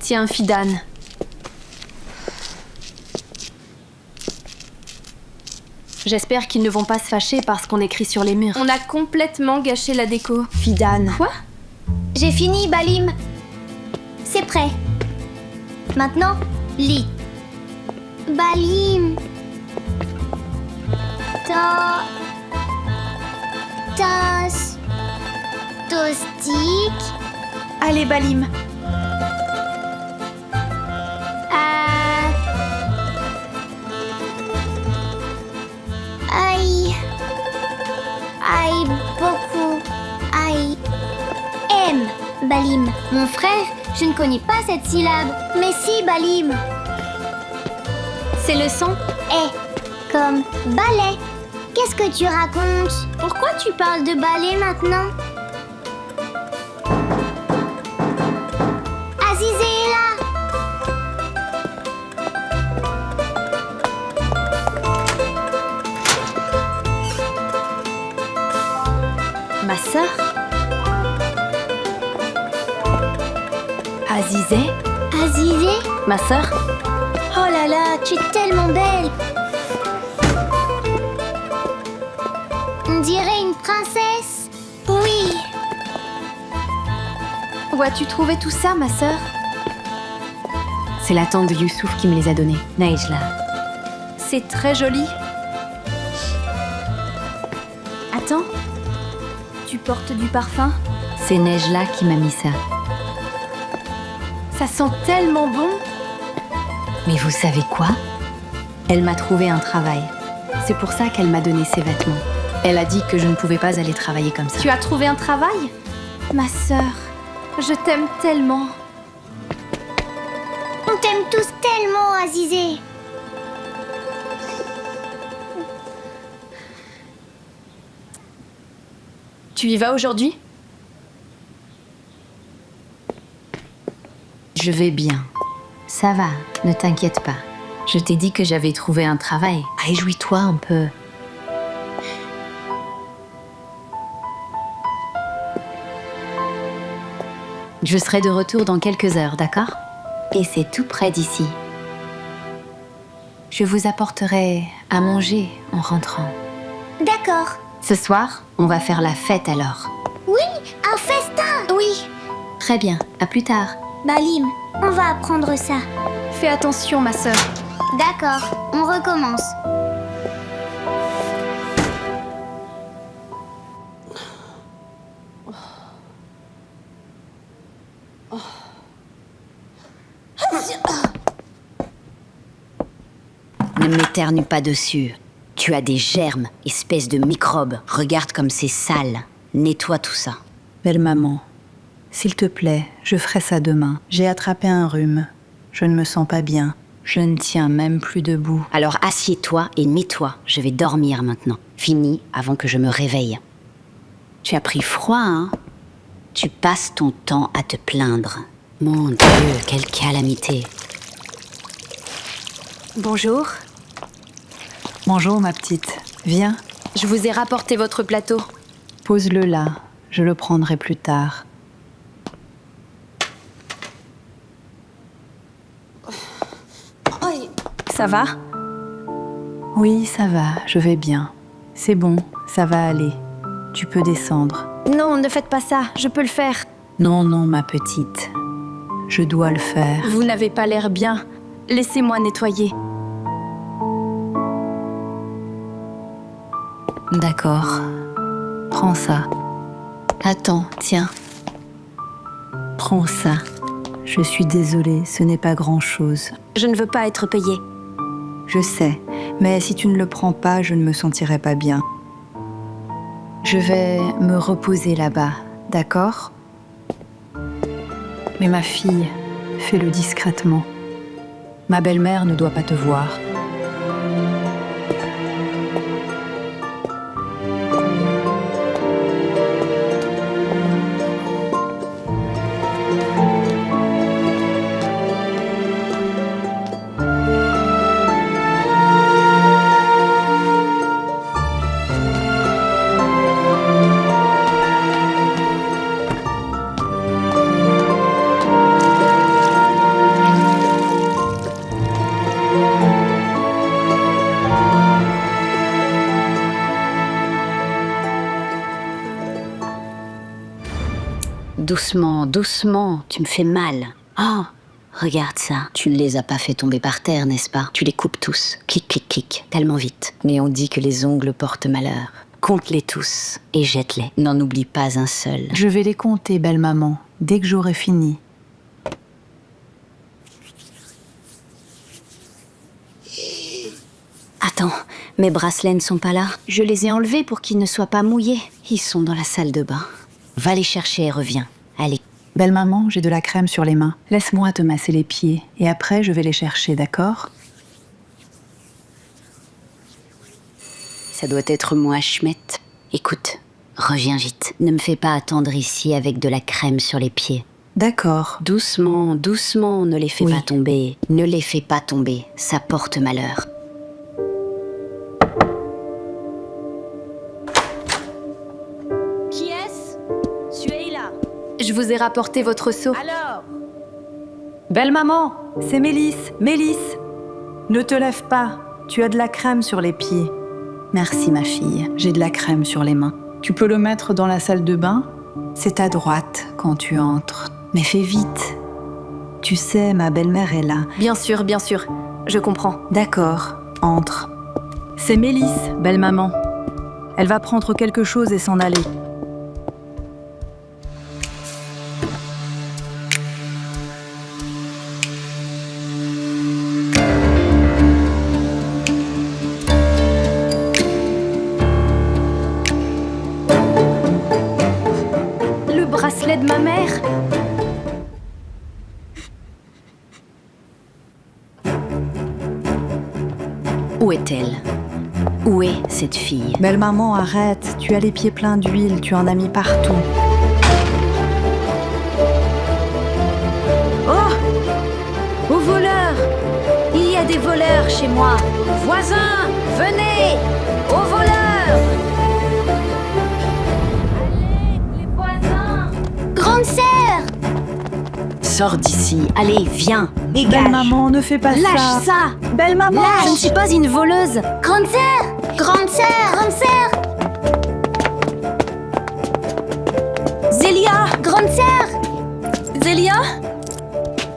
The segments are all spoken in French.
Tiens, Fidan. J'espère qu'ils ne vont pas se fâcher parce qu'on écrit sur les murs. On a complètement gâché la déco. Fidan. Quoi? J'ai fini, Balim. C'est prêt. Maintenant, lis. Balim. Tostique. Allez, Balim. Aïe, beaucoup. Aïe. M. Balim. Mon frère, je ne connais pas cette syllabe. Mais si, Balim. C'est le son? Comme balai. Qu'est-ce que tu racontes? Pourquoi tu parles de balai maintenant? Azizé est là. Ma sœur? Azizé? Azizé? Ma sœur? Oh là là, tu es tellement belle. On dirait une princesse. Oui. Où as-tu trouvé tout ça, ma sœur? C'est la tante de Youssouf qui me les a donnés. Nejla. C'est très joli. Attends. Tu portes du parfum? C'est Nejla qui m'a mis ça. Ça sent tellement bon. Mais vous savez quoi? Elle m'a trouvé un travail. C'est pour ça qu'elle m'a donné ces vêtements. Elle a dit que je ne pouvais pas aller travailler comme ça. Tu as trouvé un travail? Ma sœur, je t'aime tellement. On t'aime tous tellement, Azizé. Tu y vas aujourd'hui? Je vais bien. Ça va, ne t'inquiète pas. Je t'ai dit que j'avais trouvé un travail. Réjouis-toi un peu. Je serai de retour dans quelques heures, d'accord? Et c'est tout près d'ici. Je vous apporterai à manger en rentrant. D'accord. Ce soir, on va faire la fête alors. Oui, un festin. Oui. Très bien, à plus tard. Balim, on va apprendre ça. Fais attention, ma sœur. D'accord, on recommence. Ne m'éternue pas dessus. Tu as des germes, espèce de microbes. Regarde comme c'est sale. Nettoie tout ça. Belle maman, s'il te plaît, je ferai ça demain. J'ai attrapé un rhume. Je ne me sens pas bien. Je ne tiens même plus debout. Alors assieds-toi et nettoie. Je vais dormir maintenant. Fini avant que je me réveille. Tu as pris froid, hein? Tu passes ton temps à te plaindre. Mon Dieu, quelle calamité. Bonjour. Bonjour ma petite. Viens, Je vous ai rapporté votre plateau. pose-le là. Je le prendrai plus tard. Ça va? Oui, ça va, je vais bien. C'est bon, ça va aller. Tu peux descendre. Non, ne faites pas ça. Je peux le faire. Non, non, ma petite. Je dois le faire. Vous n'avez pas l'air bien. Laissez-moi nettoyer. D'accord. Prends ça. Attends, tiens. Prends ça. Je suis désolée, ce n'est pas grand-chose. Je ne veux pas être payée. Je sais, mais si tu ne le prends pas, je ne me sentirai pas bien. Je vais me reposer là-bas, d'accord? Mais ma fille, fais-le discrètement. Ma belle-mère ne doit pas te voir. Doucement, doucement, tu me fais mal. Oh, regarde ça. Tu ne les as pas fait tomber par terre, n'est-ce pas? Tu les coupes tous. Clic, clic, clic. Tellement vite. Mais on dit que les ongles portent malheur. Compte-les tous et jette-les. N'en oublie pas un seul. Je vais les compter, belle maman, dès que j'aurai fini. Attends, mes bracelets ne sont pas là. Je les ai enlevés pour qu'ils ne soient pas mouillés. Ils sont dans la salle de bain. Va les chercher et reviens. Allez. Belle maman, j'ai de la crème sur les mains. Laisse-moi te masser les pieds et après je vais les chercher, d'accord? Ça doit être moi, Schmett. Écoute, reviens vite. Ne me fais pas attendre ici avec de la crème sur les pieds. D'accord. Doucement, doucement, ne les fais Oui. pas tomber. Ne les fais pas tomber, ça porte malheur. Qui est-ce? Celui-là. Je vous ai rapporté votre seau. Alors, Belle maman, c'est Mélisse. Mélisse, ne te lève pas. Tu as de la crème sur les pieds. Merci ma fille, j'ai de la crème sur les mains. Tu peux le mettre dans la salle de bain? C'est à droite quand tu entres. Mais fais vite. Tu sais, ma belle-mère est là. Bien sûr, je comprends. D'accord, entre. C'est Mélisse, belle maman. Elle va prendre quelque chose et s'en aller. Le bracelet de ma mère. Où est-elle? Où est cette fille? Belle maman, arrête. Tu as les pieds pleins d'huile, tu en as mis partout. Oh! Aux voleurs! Il y a des voleurs chez moi! Voisins, venez! Aux voleurs! Grande sœur! Sors d'ici, allez, viens, dégage! Belle maman, ne fais pas Lâche ça! Belle maman! Je ne suis pas une voleuse! Grande sœur! Grande sœur! Grande sœur! Zélia! Grande sœur! Zélia?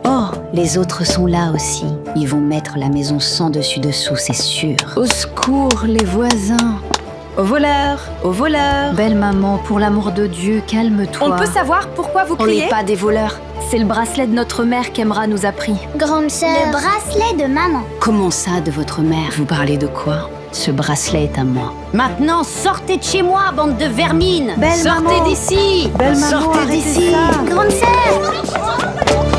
Oh, les autres sont là aussi. Ils vont mettre la maison sans dessus-dessous, c'est sûr. Au secours, les voisins! Au voleur! Au voleur! Belle maman, pour l'amour de Dieu, calme-toi. On peut savoir pourquoi vous On criez? n'est pas des voleurs. C'est le bracelet de notre mère qu'Emra nous a pris. Grande sœur! Le bracelet de maman. Comment ça, de votre mère? Vous parlez de quoi? Ce bracelet est à moi. Maintenant, sortez de chez moi, bande de vermines! Belle Sortez maman. d'ici! Belle maman, Sortez arrêtez d'ici! ça. Grande sœur!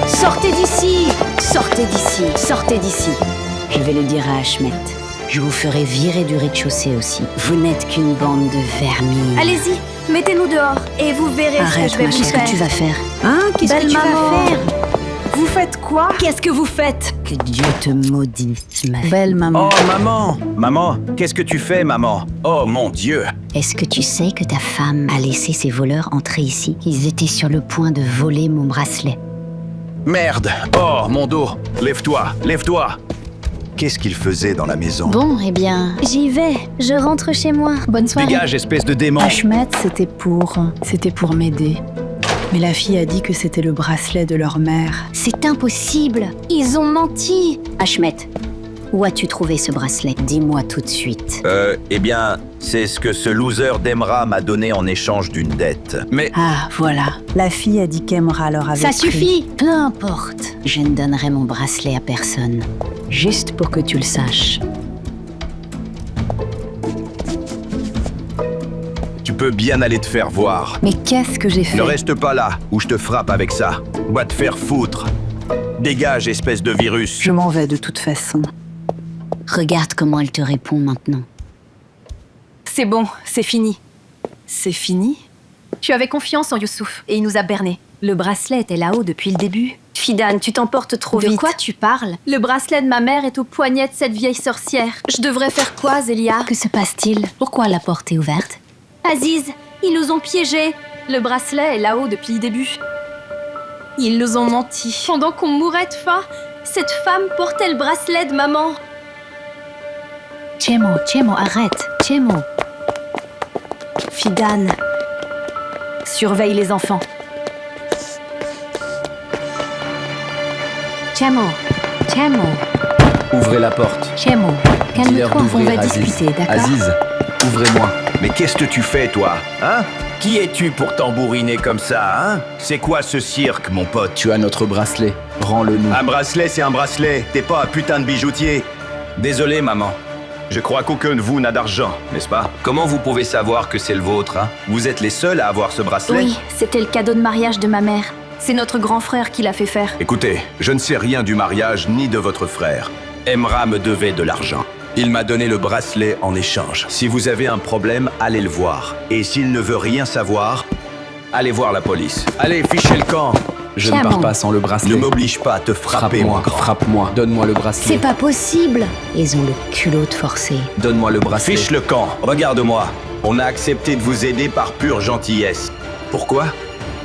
Sortez d'ici! Sortez d'ici! Sortez d'ici! Je vais le dire à Ashmet. Je vous ferai virer du rez-de-chaussée aussi. Vous n'êtes qu'une bande de vermines. Allez-y, mettez-nous dehors et vous verrez ce que Arrête, je vais ma vous chérie, faire. qu'est-ce que tu vas faire? Hein? Qu'est-ce Belle que tu maman. vas faire? Vous faites quoi? Qu'est-ce que vous faites? Que Dieu te maudisse, ma fille. Belle maman. Oh, maman! Maman, qu'est-ce que tu fais, maman? Oh, mon Dieu! Est-ce que tu sais que ta femme a laissé ces voleurs entrer ici? Ils étaient sur le point de voler mon bracelet. Merde! Oh, mon dos! Lève-toi! Lève-toi! Qu'est-ce qu'il faisait dans la maison? Bon, eh bien... J'y vais. Je rentre chez moi. Bonne soirée. Dégage, espèce de démon! Ashmet, c'était pour m'aider. Mais la fille a dit que c'était le bracelet de leur mère. C'est impossible! Ils ont menti. Ashmet, où as-tu trouvé ce bracelet? Dis-moi tout de suite. Eh bien, c'est ce que ce loser d'Emra m'a donné en échange d'une dette. Mais Ah, voilà. La fille a dit qu'Emra leur avait Ça pris. suffit! Peu importe. Je ne donnerai mon bracelet à personne. Juste pour que tu le saches. tu peux bien aller te faire voir. Mais qu'est-ce que j'ai fait? Ne reste pas là, ou je te frappe avec ça. Va te faire foutre. Dégage, espèce de virus. Je m'en vais de toute façon. Regarde comment elle te répond maintenant. C'est bon, c'est fini. C'est fini? Tu avais confiance en Youssouf et il nous a bernés. Le bracelet était là-haut depuis le début. Fidan, tu t'emportes trop vite. De quoi tu parles? Le bracelet de ma mère est au poignet de cette vieille sorcière. Je devrais faire quoi, Zélia? Que se passe-t-il? Pourquoi la porte est ouverte? Aziz, ils nous ont piégés. Le bracelet est là-haut depuis le début. Ils nous ont menti. Pendant qu'on mourait de faim, cette femme portait le bracelet de maman. Chemo, arrête. Chemo. Fidan, surveille les enfants. Chamo, Chamo, Ouvrez la porte. Chamo. Dis-leur Calme-toi, on d'ouvrir, va Aziz. discuter, d'accord? Aziz, ouvrez-moi. Mais qu'est-ce que tu fais, toi? Hein? Qui es-tu pour tambouriner comme ça, hein? C'est quoi ce cirque, mon pote? Tu as notre bracelet. Rends-le-nous. Un bracelet, c'est un bracelet. T'es pas un putain de bijoutier. Désolé, maman. Je crois qu'aucun de vous n'a d'argent, n'est-ce pas? Comment vous pouvez savoir que c'est le vôtre, hein? Vous êtes les seuls à avoir ce bracelet? Oui, c'était le cadeau de mariage de ma mère. C'est notre grand frère qui l'a fait faire. Écoutez, je ne sais rien du mariage ni de votre frère. Emra me devait de l'argent. Il m'a donné le bracelet en échange. Si vous avez un problème, allez le voir. Et s'il ne veut rien savoir, allez voir la police. Allez, fichez le camp. Je ne pars pas sans le bracelet. Ne m'oblige pas à te frapper, mon Frappe-moi, grand. frappe-moi. Donne-moi le bracelet. C'est pas possible. Ils ont le culot de forcer. Donne-moi le bracelet. Fiche le camp. Regarde-moi. On a accepté de vous aider par pure gentillesse. Pourquoi?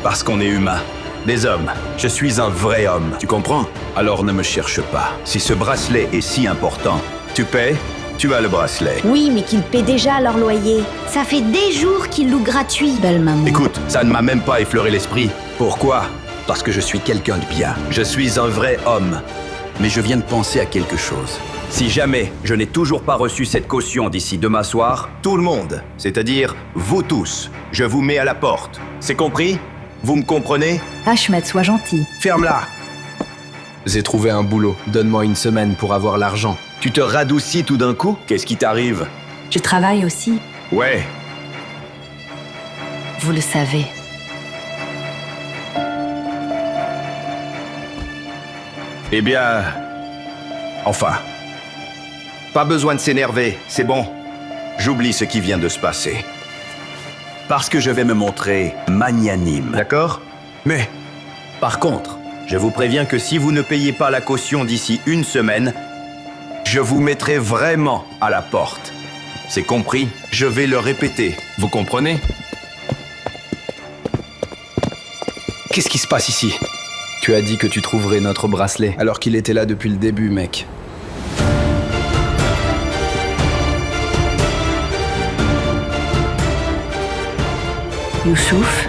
Parce qu'on est humain. Des hommes. Je suis un vrai homme. Tu comprends? Alors ne me cherche pas. Si ce bracelet est si important, tu paies, tu as le bracelet. Oui, mais qu'ils paient déjà leur loyer. Ça fait des jours qu'ils louent gratuit. Belle maman. Écoute, ça ne m'a même pas effleuré l'esprit. Pourquoi? Parce que je suis quelqu'un de bien. Je suis un vrai homme. Mais je viens de penser à quelque chose. Si jamais je n'ai toujours pas reçu cette caution d'ici demain soir, tout le monde, c'est-à-dire vous tous, je vous mets à la porte. C'est compris? Vous me comprenez? Ashmet, sois gentil. Ferme-la! J'ai trouvé un boulot. Donne-moi une semaine pour avoir l'argent. Tu te radoucis tout d'un coup? Qu'est-ce qui t'arrive? Je travaille aussi. Ouais, Vous le savez. eh bien... Enfin... Pas besoin de s'énerver, c'est bon. J'oublie ce qui vient de se passer. Parce que je vais me montrer magnanime, d'accord? Mais, par contre, je vous préviens que si vous ne payez pas la caution d'ici une semaine, je vous mettrai vraiment à la porte. C'est compris? Je vais le répéter. Vous comprenez? Qu'est-ce qui se passe ici? Tu as dit que tu trouverais notre bracelet, alors qu'il était là depuis le début, mec. Youssouf,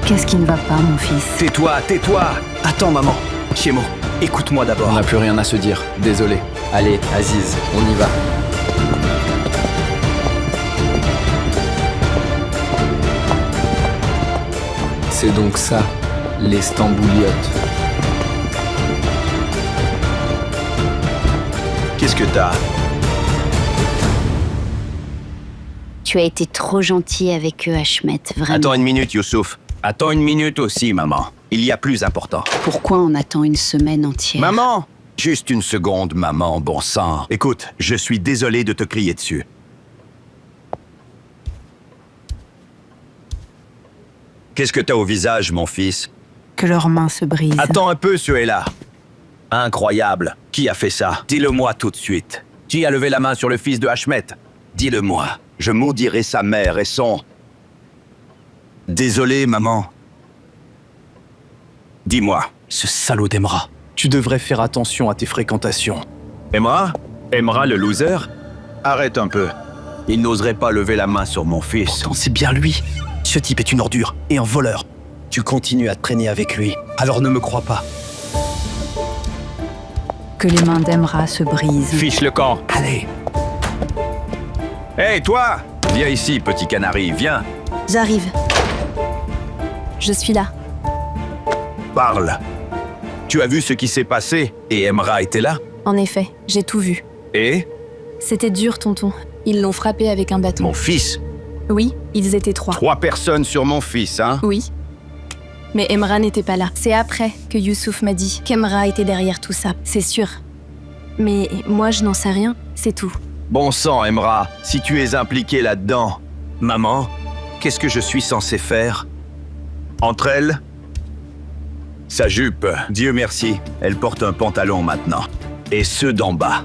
qu'est-ce qui ne va pas, mon fils? Tais-toi, tais-toi! Attends, maman. Chiemo, écoute-moi On d'abord. n'a plus rien à se dire. Désolé. Allez, Aziz, on y va. C'est donc ça, les Stambouliotes. Qu'est-ce que t'as? Tu as été trop gentil avec eux, Ashmet, vraiment. Attends une minute, Youssouf. Attends une minute aussi, maman. Il y a plus important. Pourquoi on attend une semaine entière? Maman! Juste une seconde, maman, bon sang. Écoute, je suis désolé de te crier dessus. Qu'est-ce que t'as au visage, mon fils? Que leurs mains se brisent. Attends un peu, Suela. Incroyable. Qui a fait ça? Dis-le-moi tout de suite. Qui a levé la main sur le fils de Ashmet? Dis-le-moi. Je maudirai sa mère et son... Désolé, maman. Dis-moi. Ce salaud d'Emra. Tu devrais faire attention à tes fréquentations. Emra? Emra le loser? Arrête un peu. Il n'oserait pas lever la main sur mon fils. Pourtant, c'est bien lui. Ce type est une ordure et un voleur. Tu continues à traîner avec lui, alors ne me crois pas. Que les mains d'Emra se brisent. Fiche le camp. Allez, Hé, toi! Viens ici, petit canari, viens. J'arrive. Je suis là. Parle. Tu as vu ce qui s'est passé et Emra était là? En effet, j'ai tout vu. Et? C'était dur, tonton. Ils l'ont frappé avec un bâton. Mon fils? Oui, ils étaient 3. 3 personnes sur mon fils, hein? Oui. Mais Emra n'était pas là. C'est après que Youssouf m'a dit qu'Emra était derrière tout ça. C'est sûr. Mais moi, je n'en sais rien. C'est tout. Bon sang, Emra, si tu es impliqué là-dedans, maman, qu'est-ce que je suis censé faire? Entre elles? Sa jupe, Dieu merci, elle porte un pantalon maintenant. Et ceux d'en bas.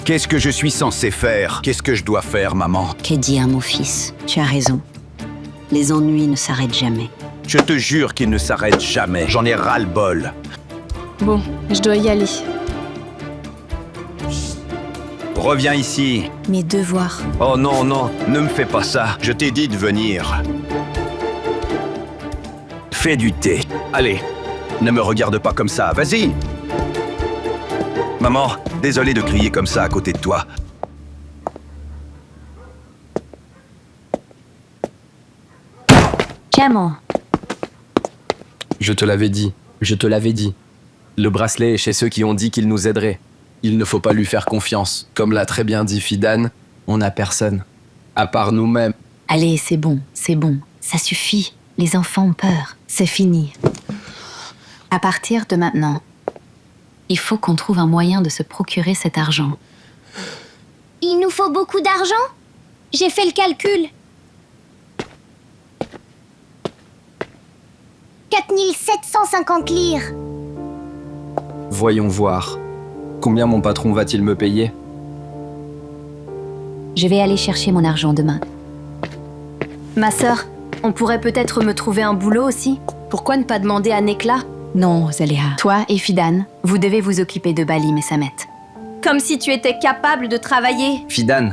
Qu'est-ce que je suis censé faire? Qu'est-ce que je dois faire, maman? Qu'est dire, mon fils? Tu as raison. Les ennuis ne s'arrêtent jamais. Je te jure qu'ils ne s'arrêtent jamais. J'en ai ras-le-bol. Bon, je dois y aller. Reviens ici. Mes devoirs. Oh non, non, ne me fais pas ça. Je t'ai dit de venir. Fais du thé. Allez, ne me regarde pas comme ça. Vas-y. Maman, désolé de crier comme ça à côté de toi. Tiens, Je te l'avais dit, je te l'avais dit. Le bracelet est chez ceux qui ont dit qu'il nous aiderait. Il ne faut pas lui faire confiance. Comme l'a très bien dit Fidan, on n'a personne. À part nous-mêmes. allez, c'est bon, ça suffit. Les enfants ont peur, c'est fini. À partir de maintenant, il faut qu'on trouve un moyen de se procurer cet argent. Il nous faut beaucoup d'argent? J'ai fait le calcul. 4750 lire. Voyons voir. Combien mon patron va-t-il me payer? Je vais aller chercher mon argent demain. Ma sœur, on pourrait peut-être me trouver un boulot aussi. Pourquoi ne pas demander à Nekla? Non, Zéléa. Toi et Fidan, vous devez vous occuper de Balim et Samet. Comme si tu étais capable de travailler. Fidan,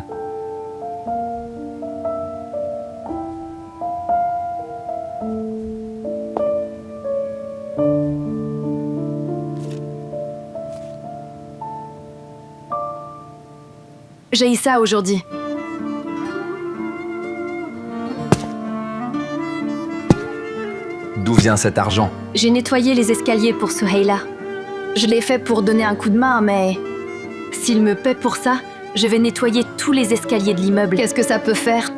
J'ai eu ça aujourd'hui. d'où vient cet argent? J'ai nettoyé les escaliers pour Suheila. Je l'ai fait pour donner un coup de main, mais s'il me paie pour ça, je vais nettoyer tous les escaliers de l'immeuble. Qu'est-ce que ça peut faire?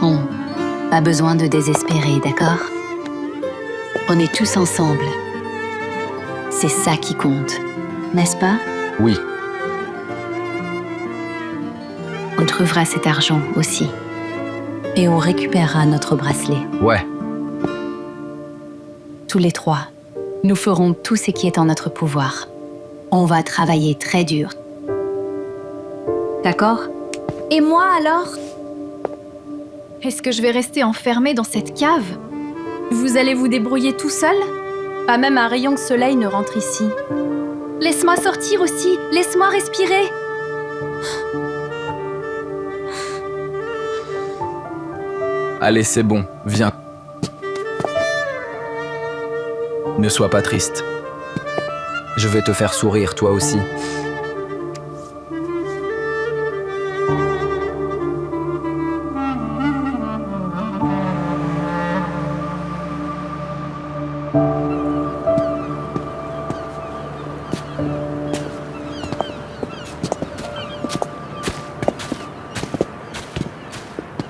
Bon, pas besoin de désespérer, d'accord? On est tous ensemble. C'est ça qui compte, n'est-ce pas? Oui, On trouvera cet argent aussi. Et on récupérera notre bracelet. ouais. Tous les trois, nous ferons tout ce qui est en notre pouvoir. On va travailler très dur. D'accord? Et moi alors? Est-ce que je vais rester enfermée dans cette cave? Vous allez vous débrouiller tout seul? Pas même un rayon de soleil ne rentre ici. Laisse-moi sortir aussi, laisse-moi respirer. Allez, c'est bon, viens. Ne sois pas triste. Je vais te faire sourire, toi aussi.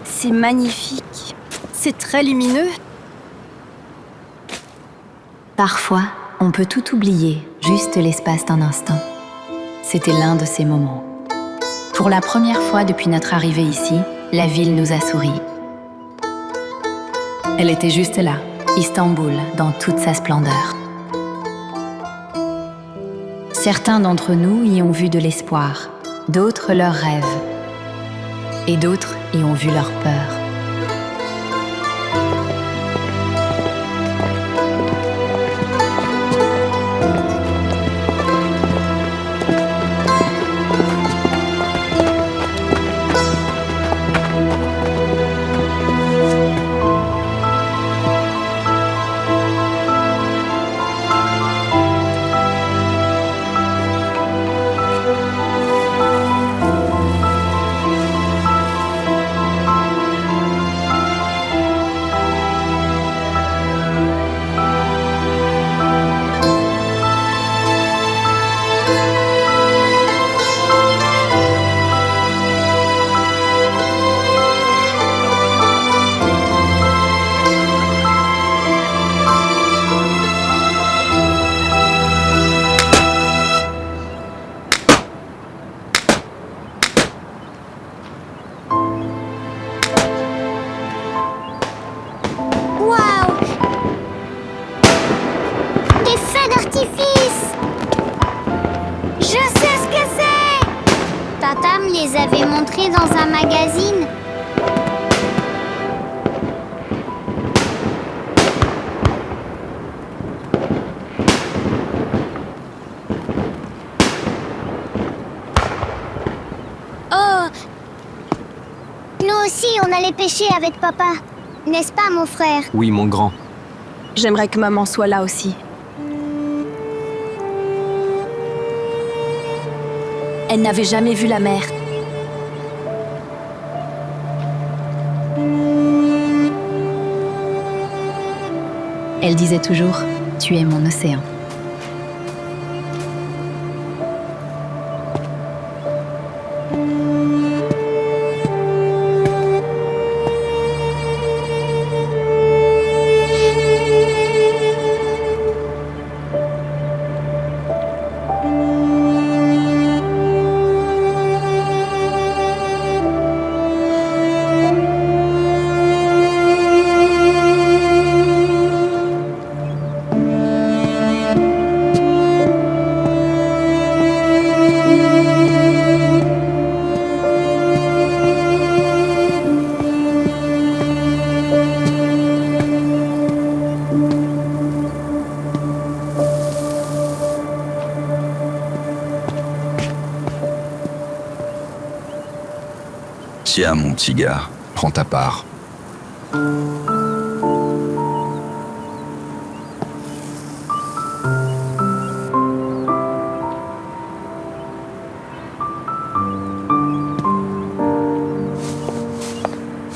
C'est magnifique. C'est très lumineux. Parfois, on peut tout oublier, juste l'espace d'un instant. C'était l'un de ces moments. Pour la première fois depuis notre arrivée ici, la ville nous a souri. Elle était juste là, Istanbul, dans toute sa splendeur. Certains d'entre nous y ont vu de l'espoir, d'autres leurs rêves, et d'autres y ont vu leur peur. Waouh! Des feux d'artifice! Je sais ce que c'est! Tata me les avait montrés dans un magazine. on allait pêcher avec papa. N'est-ce pas, mon frère? Oui, mon grand. J'aimerais que maman soit là aussi. Elle n'avait jamais vu la mer. Elle disait toujours, tu es mon océan. Tiens, mon petit gars, prends ta part.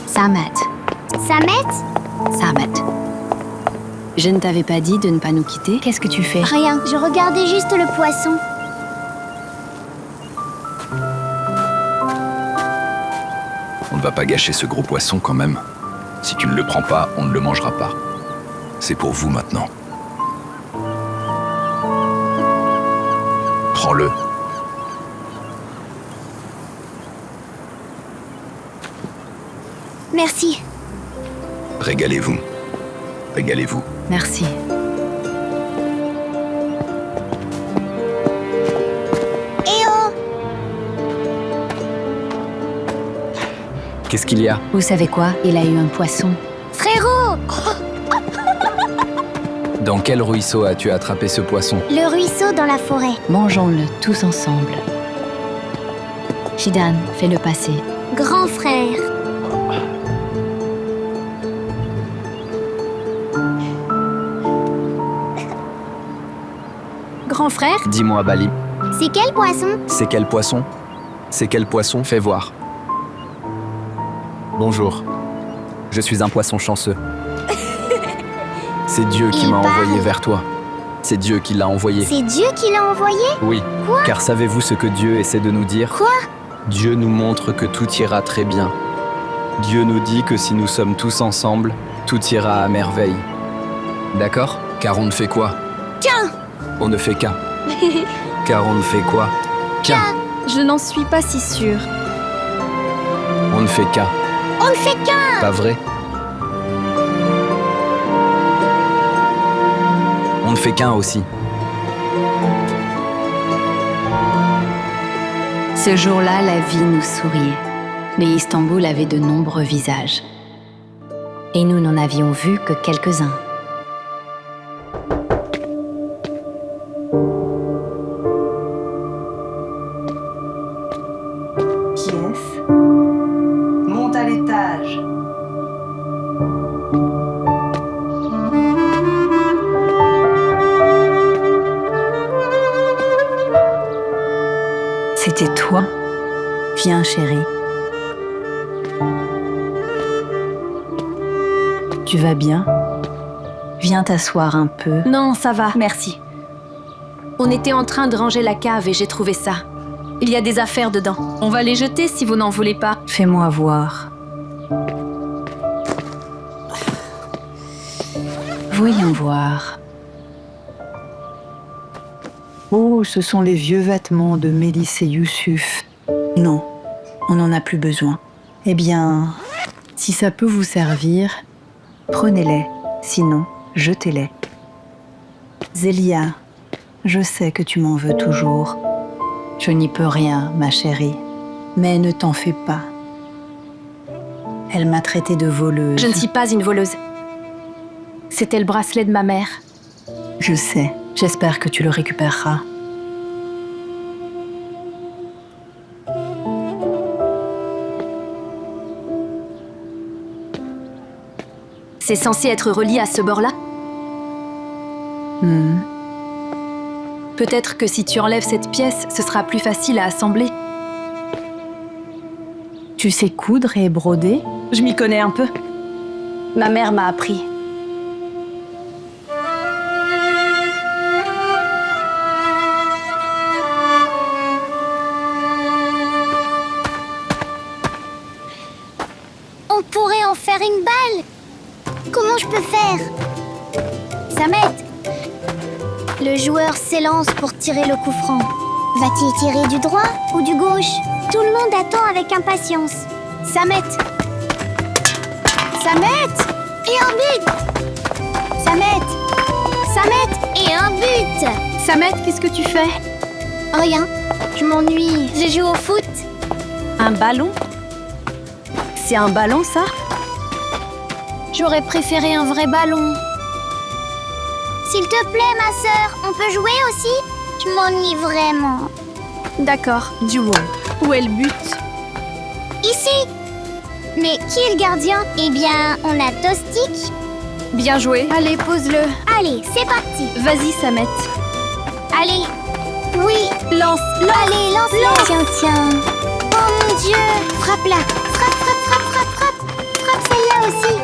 Samet, Samet? Samet. Je ne t'avais pas dit de ne pas nous quitter. Qu'est-ce que tu fais? Rien, je regardais juste le poisson. On ne va pas gâcher ce gros poisson quand même. Si tu ne le prends pas, on ne le mangera pas. C'est pour vous maintenant. Prends-le. Merci. Régalez-vous. Régalez-vous. Merci. Eh oh! Qu'est-ce qu'il y a? Vous savez quoi? Il a eu un poisson. Frérot! Dans quel ruisseau as-tu attrapé ce poisson? Le ruisseau dans la forêt. Mangeons-le tous ensemble. Shidan, fais-le passer. Grand frère. Grand frère? Dis-moi, Balim, C'est quel poisson? c'est quel poisson? C'est quel poisson? Fais voir. Bonjour. Je suis un poisson chanceux. C'est Dieu qui Il m'a parle. envoyé vers toi. C'est Dieu qui l'a envoyé. C'est Dieu qui l'a envoyé? Oui. Car savez-vous ce que Dieu essaie de nous dire? Quoi? Dieu nous montre que tout ira très bien. Dieu nous dit que si nous sommes tous ensemble, tout ira à merveille. D'accord? Car on ne fait quoi? Tiens! On ne fait qu'un. Car on ne fait quoi? Qu'un. Je n'en suis pas si sûre. On ne fait qu'un. On ne fait qu'un! Pas vrai? On ne fait qu'un aussi. Ce jour-là, la vie nous souriait. Mais Istanbul avait de nombreux visages. Et nous n'en avions vu que quelques-uns. Qui est-ce? Monte à l'étage. C'était toi? Viens, chérie. Tu vas bien? Viens t'asseoir un peu. Non, ça va, merci. On était en train de ranger la cave et j'ai trouvé ça. Il y a des affaires dedans. On va les jeter si vous n'en voulez pas. Fais-moi voir. Voyons voir. Oh, ce sont les vieux vêtements de Mélisse et Youssouf. Non, on n'en a plus besoin. Eh bien, si ça peut vous servir, prenez-les. Sinon, jetez-les. Zélia, je sais que tu m'en veux toujours. Je n'y peux rien, ma chérie. Mais ne t'en fais pas. Elle m'a traitée de voleuse. Je ne suis pas une voleuse. C'était le bracelet de ma mère. Je sais. J'espère que tu le récupéreras. C'est censé être relié à ce bord-là? Peut-être que si tu enlèves cette pièce, ce sera plus facile à assembler. Tu sais coudre et broder? Je m'y connais un peu. Ma mère m'a appris. On pourrait en faire une balle. Comment je peux faire? Samet, le joueur s'élance pour tirer le coup franc. Va-t-il tirer du droit ou du gauche? Tout le monde attend avec impatience. Samet. Samet. Et un but. Samet. Samet. Et un but. Samet, qu'est-ce que tu fais? Rien. Je m'ennuie. Je joue au foot. Un ballon? C'est un ballon, ça? J'aurais préféré un vrai ballon. S'il te plaît, ma sœur, on peut jouer aussi? Je m'ennuie vraiment. D'accord, jouons. Où est le but? Ici. Mais qui est le gardien? Eh bien, on a Tostic. Bien joué. Allez, pose-le. Allez, c'est parti. Vas-y, Samet. Allez. Oui. Lance. Allez, lance. Tiens, tiens. Oh mon Dieu. Frappe-la. Frappe, frappe, frappe, frappe, frappe. Frappe celle-là aussi.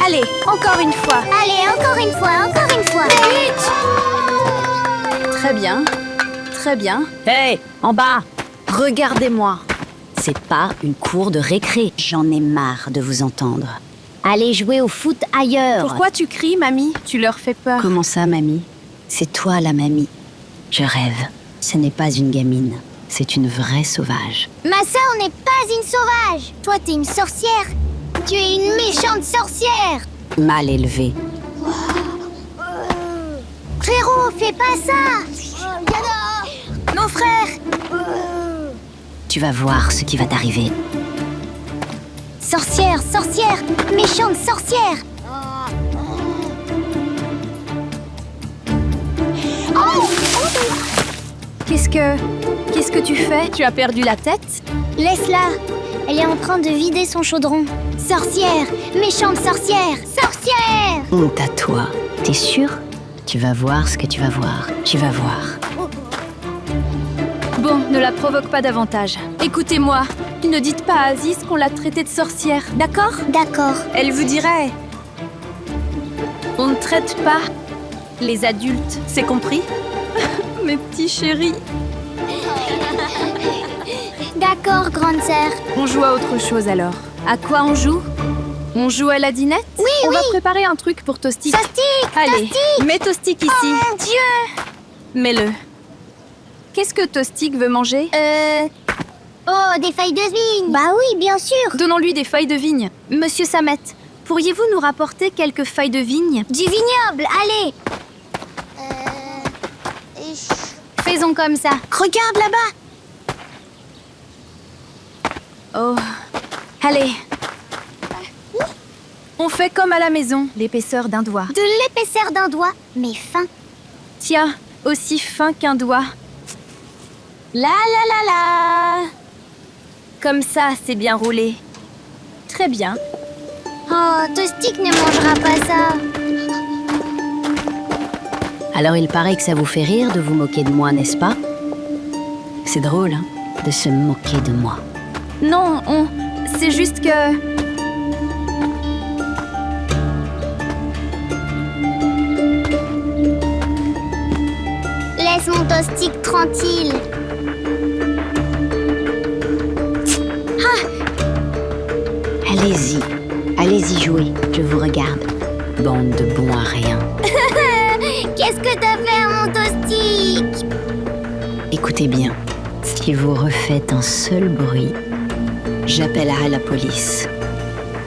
Allez, encore une fois. Allez, encore une fois, encore une fois. Très bien. Très bien. Hé, en bas! Regardez-moi. C'est pas une cour de récré. J'en ai marre de vous entendre. Allez jouer au foot ailleurs. Pourquoi tu cries, mamie? Tu leur fais peur. Comment ça, mamie? C'est toi la mamie. Je rêve. Ce n'est pas une gamine. C'est une vraie sauvage. Ma sœur n'est pas une sauvage. Toi, t'es une sorcière. Tu es une méchante sorcière. Mal élevée. Frérot, fais pas ça. Mon frère. Tu vas voir ce qui va t'arriver. Sorcière, sorcière, méchante sorcière. Qu'est-ce que tu fais? Tu as perdu la tête? Laisse-la. Elle est en train de vider son chaudron. Sorcière, méchante sorcière, sorcière. Honte à toi. T'es sûr? Tu vas voir ce que tu vas voir. Tu vas voir. Bon, ne la provoque pas davantage. Écoutez-moi, ne dites pas à Aziz qu'on l'a traitée de sorcière, d'accord? D'accord. Elle vous dirait... On ne traite pas les adultes, c'est compris? Mes petits chéris. D'accord, grande sœur. On joue à autre chose alors. À quoi on joue? On joue à la dinette? Oui, On oui. va préparer un truc pour Tostic. Tostic, Allez, Tostic. mets Tostic ici. Oh mon Dieu. Mets-le. Qu'est-ce que Tostic veut manger? Oh, des feuilles de vigne. Bah oui, bien sûr. Donnons-lui des feuilles de vigne. Monsieur Samet, pourriez-vous nous rapporter quelques feuilles de vigne? Du vignoble, allez. Faisons comme ça. Regarde là-bas. Oh. Allez. On fait comme à la maison, l'épaisseur d'un doigt. De l'épaisseur d'un doigt, mais fin. Tiens, aussi fin qu'un doigt. La. Comme ça, c'est bien roulé. Très bien. Oh, Tostic ne mangera pas ça. Alors il paraît que ça vous fait rire de vous moquer de moi, n'est-ce pas? C'est drôle, hein, de se moquer de moi. Non, c'est juste que... Laisse mon Tostic tranquille. Allez-y, allez-y jouer, je vous regarde. Bande de bons à rien. Qu'est-ce que t'as fait à mon Tostic? Écoutez bien, si vous refaites un seul bruit, j'appellerai la police.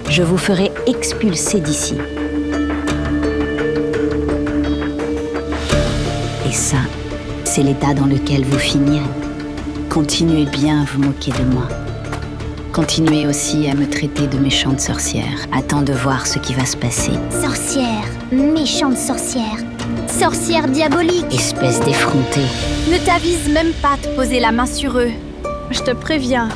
Je vous ferai expulser d'ici. Et ça, c'est l'état dans lequel vous finirez. Continuez bien à vous moquer de moi. Continuez aussi à me traiter de méchante sorcière. Attends de voir ce qui va se passer. Sorcière, méchante sorcière. Sorcière diabolique. Espèce d'effrontée. Ne t'avise même pas de poser la main sur eux. Je te préviens.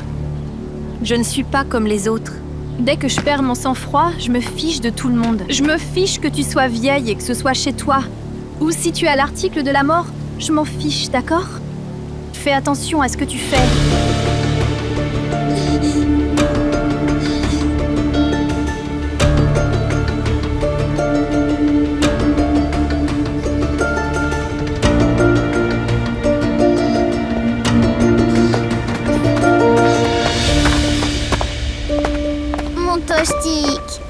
Je ne suis pas comme les autres. Dès que je perds mon sang-froid, je me fiche de tout le monde. Je me fiche que tu sois vieille et que ce soit chez toi. Ou si tu as l'article de la mort, je m'en fiche, d'accord? Fais attention à ce que tu fais. Mon toastique.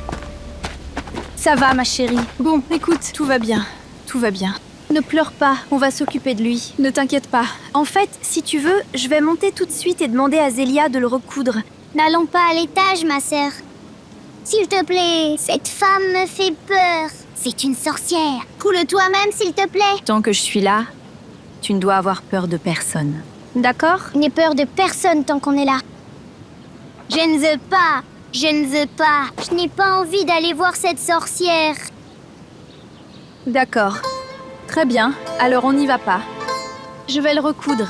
Ça va, ma chérie. Bon, écoute, tout va bien. Tout va bien. Ne pleure pas, on va s'occuper de lui. Ne t'inquiète pas. En fait, si tu veux, je vais monter tout de suite et demander à Zélia de le recoudre. N'allons pas à l'étage, ma sœur. S'il te plaît, cette femme me fait peur. C'est une sorcière. Coule toi-même, s'il te plaît. Tant que je suis là, tu ne dois avoir peur de personne. D'accord? N'aie peur de personne tant qu'on est là. Je ne veux pas. Je ne veux pas. Je n'ai pas envie d'aller voir cette sorcière. D'accord. Très bien, alors on n'y va pas. Je vais le recoudre.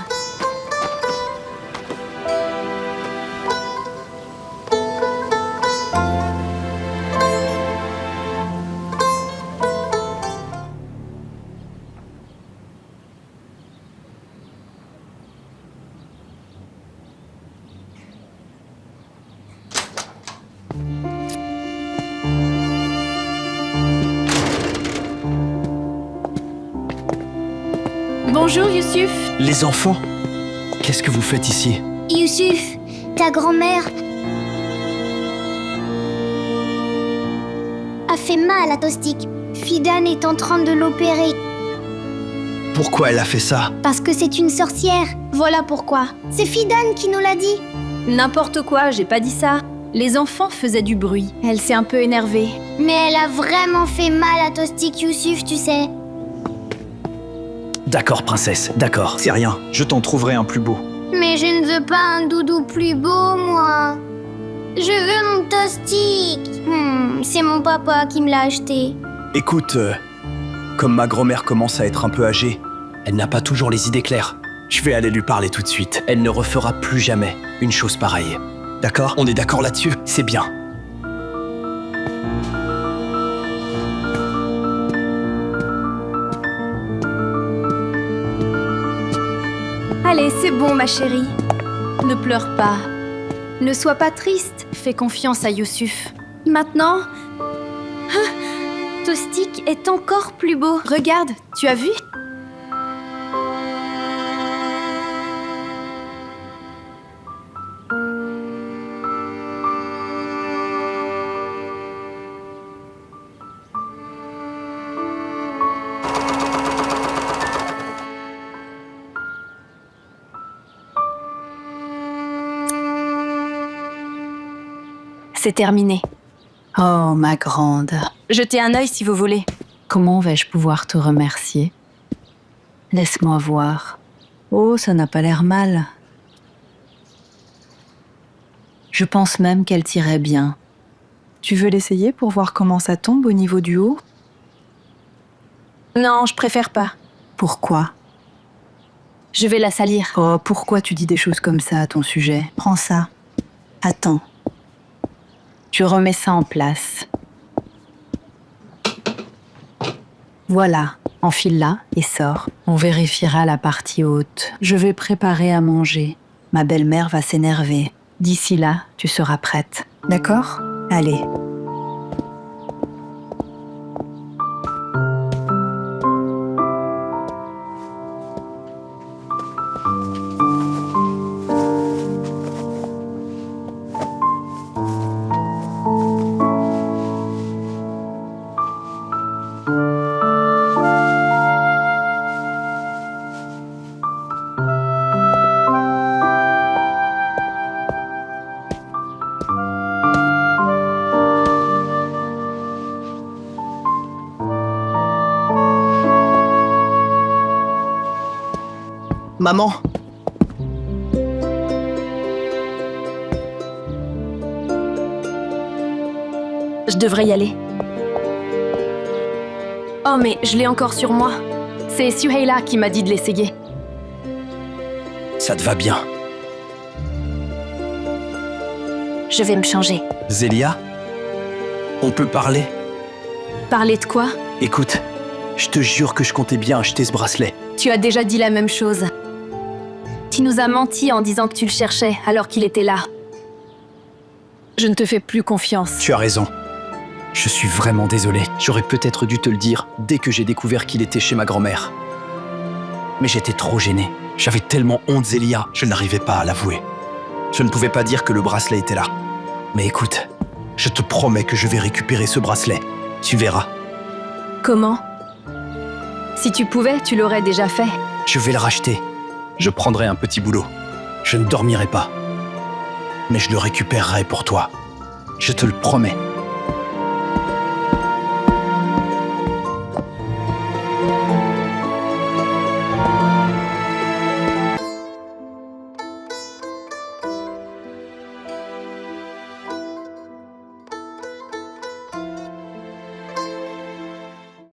Bonjour Youssouf. Les enfants? Qu'est-ce que vous faites ici? Youssouf, ta grand-mère a fait mal à Tostik. Fidan est en train de l'opérer Pourquoi elle a fait ça? parce que c'est une sorcière. Voilà pourquoi. C'est Fidan qui nous l'a dit. N'importe quoi, j'ai pas dit ça. Les enfants faisaient du bruit. Elle s'est un peu énervée. Mais elle a vraiment fait mal à Tostik, Youssouf, tu sais. D'accord, princesse, d'accord, c'est rien. Je t'en trouverai un plus beau. Mais je ne veux pas un doudou plus beau, moi. Je veux mon Tostik. C'est mon papa qui me l'a acheté. Écoute, comme ma grand-mère commence à être un peu âgée, elle n'a pas toujours les idées claires. Je vais aller lui parler tout de suite. Elle ne refera plus jamais une chose pareille. D'accord? On est d'accord là-dessus? C'est bien. Allez, c'est bon, ma chérie. Ne pleure pas. Ne sois pas triste. Fais confiance à Youssouf. Maintenant, Tostik est encore plus beau. Regarde, tu as vu? C'est terminé. Oh, ma grande. Jetez un œil si vous voulez. Comment vais-je pouvoir te remercier? Laisse-moi voir. Oh, ça n'a pas l'air mal. Je pense même qu'elle tirait bien. Tu veux l'essayer pour voir comment ça tombe au niveau du haut? Non, je préfère pas. Pourquoi? Je vais la salir. Oh, pourquoi tu dis des choses comme ça à ton sujet? Prends ça. Attends. Tu remets ça en place. Voilà, enfile-la et sors. On vérifiera la partie haute. Je vais préparer à manger. Ma belle-mère va s'énerver. D'ici là, tu seras prête. D'accord? Allez. Maman! Je devrais y aller. Oh, mais je l'ai encore sur moi. C'est Suhaila qui m'a dit de l'essayer. Ça te va bien. je vais me changer. Zélia, on peut parler? Parler de quoi? Écoute, je te jure que je comptais bien acheter ce bracelet. Tu as déjà dit la même chose. Tu nous as menti en disant que tu le cherchais alors qu'il était là. Je ne te fais plus confiance. Tu as raison. Je suis vraiment désolé. J'aurais peut-être dû te le dire dès que j'ai découvert qu'il était chez ma grand-mère. Mais j'étais trop gêné. J'avais tellement honte, Zélia, je n'arrivais pas à l'avouer. Je ne pouvais pas dire que le bracelet était là. Mais écoute, je te promets que je vais récupérer ce bracelet. Tu verras. Comment? Si tu pouvais, tu l'aurais déjà fait. Je vais le racheter. Je prendrai un petit boulot. Je ne dormirai pas. Mais je le récupérerai pour toi. Je te le promets.